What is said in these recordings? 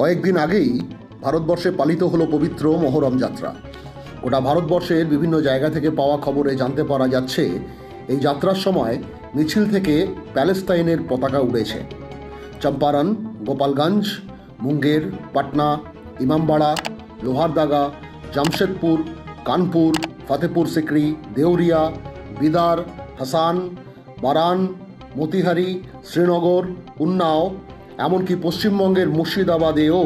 কয়েকদিন আগেই ভারতবর্ষে পালিত হলো পবিত্র মহরম যাত্রা। গোটা ভারতবর্ষের বিভিন্ন জায়গা থেকে পাওয়া খবরে জানতে পারা যাচ্ছে এই যাত্রার সময় মিছিল থেকে প্যালেস্তাইনের পতাকা উড়েছে। চম্পারণ, গোপালগঞ্জ, মুঙ্গের, পাটনা, ইমামবাড়া, লোহারদাগা, জামশেদপুর, কানপুর, ফতেপুর সিকরি, দেউরিয়া, বিদার, হাসান, বারান, মতিহারি, শ্রীনগর, উন্নাও, এমনকি পশ্চিমবঙ্গের মুর্শিদাবাদেও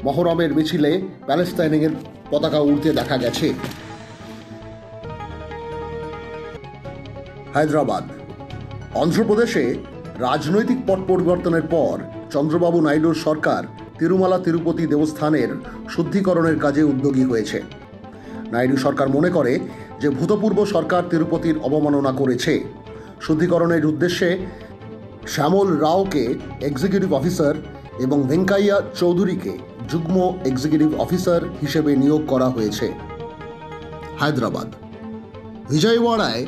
মহরমের মিছিলে প্যালেস্তাইনের পতাকা উড়তে দেখা গেছে। হায়দ্রাবাদ। অন্ধ্রপ্রদেশে রাজনৈতিক পট পরিবর্তনের পর চন্দ্রবাবু নাইডুর সরকার তিরুমালা তিরুপতি দেবস্থানের শুদ্ধিকরণের কাজে উদ্যোগী হয়েছে। নাইডু সরকার মনে করে যে ভূতপূর্ব সরকার তিরুপতির অবমাননা করেছে। শুদ্ধিকরণের উদ্দেশ্যে শ্যামল রাওকে এক্সিকিউটিভ অফিসার এবং ভেঙ্কাইয়া চৌধুরীকে যুগ্ম এক্সিকিউটিভ অফিসার হিসেবে নিয়োগ করা হয়েছে। হায়দ্রাবাদ। বিজয়ওয়াড়ায়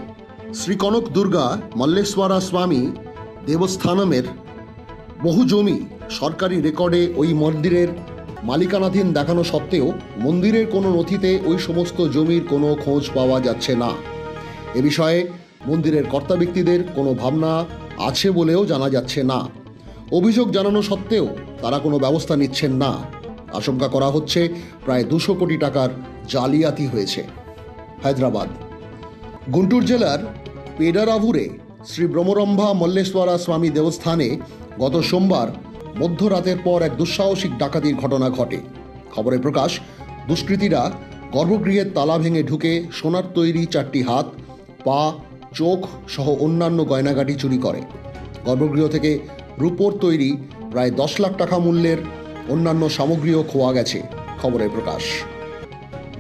শ্রী কনক দুর্গা মল্লেশ্বরা স্বামী দেবস্থানমের বহু জমি সরকারি রেকর্ডে ওই মন্দিরের মালিকানাধীন দেখানো সত্ত্বেও মন্দিরের কোনো নথিতে ওই সমস্ত জমির কোনো খোঁজ পাওয়া যাচ্ছে না। এ বিষয়ে মন্দিরের কর্তা ব্যক্তিদের কোনো ভাবনা আছে বলেও জানা যাচ্ছে না। অভিযোগ জানানো সত্ত্বেও তারা কোনো ব্যবস্থা নিচ্ছেন না। আশঙ্কা করা হচ্ছে প্রায় 200 কোটি টাকার জালিয়াতি হয়েছে। হায়দ্রাবাদ। গুন্টুর জেলার পেডারাভুরে শ্রী ব্রহ্মরম্ভা মল্লেশ্বরা স্বামী দেবস্থানে গত সোমবার মধ্যরাতের পর এক দুঃসাহসিক ডাকাতির ঘটনা ঘটে। খবরে প্রকাশ, দুষ্কৃতীরা গর্ভগৃহের তালা ভেঙে ঢুকে সোনার তৈরি 4টি হাত, পা, চোখ সহ অন্যান্য গয়নাগাটি চুরি করে। গর্ভগৃহ থেকে রূপোর তৈরি প্রায় 10 লাখ টাকা মূল্যের অন্যান্য সামগ্রীও খোয়া গেছে। খবরে প্রকাশ।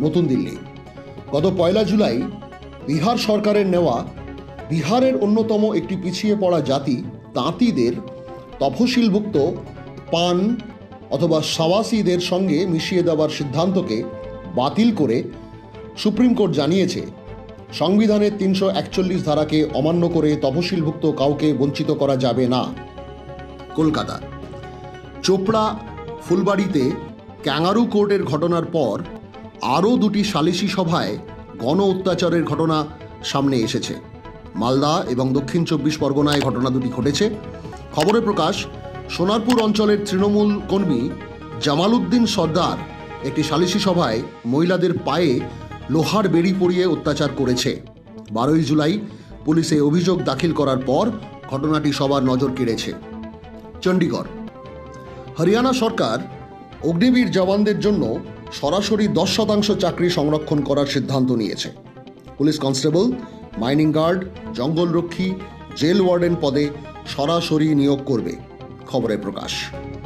নতুন দিল্লি। গত 1 জুলাই বিহার সরকারের নেওয়া বিহারের অন্যতম একটি পিছিয়ে পড়া জাতি তাঁতিদের তফসিলভুক্ত পান অথবা সাওয়াসিদের সঙ্গে মিশিয়ে দেওয়ার সিদ্ধান্তকে বাতিল করে সুপ্রিম কোর্ট জানিয়েছে সংবিধানের 341 ধারাকে অমান্য করে তফসিলভুক্ত কাউকে বঞ্চিত করা যাবে না। কলকাতা। চোপড়া ফুলবাড়িতে ক্যাঙ্গারু কোর্টের ঘটনার পর আরও 2টি সালিশি সভায় গণ অত্যাচারের ঘটনা সামনে এসেছে। মালদা এবং দক্ষিণ 24 পরগনায় ঘটনা দুটি ঘটেছে। খবরে প্রকাশ, সোনারপুর অঞ্চলের তৃণমূল কর্মী জামাল উদ্দিন সর্দার একটি সালিশি সভায় মহিলাদের পায়ে লোহার বেড়ি পরিয়ে অত্যাচার করেছে। 12 জুলাই পুলিশে অভিযোগ দাখিল করার পর ঘটনাটি সবার নজর কেড়েছে। চণ্ডীগড়। হরিয়ানা সরকার অগ্নিবীর জওয়ানদের জন্য সরাসরি 10% চাকরি সংরক্ষণ করার সিদ্ধান্ত নিয়েছে। পুলিশ কনস্টেবল, মাইনিং গার্ড, জঙ্গলরক্ষী, জেল ওয়ার্ডেন পদে সরাসরি নিয়োগ করবে। খবরে প্রকাশ।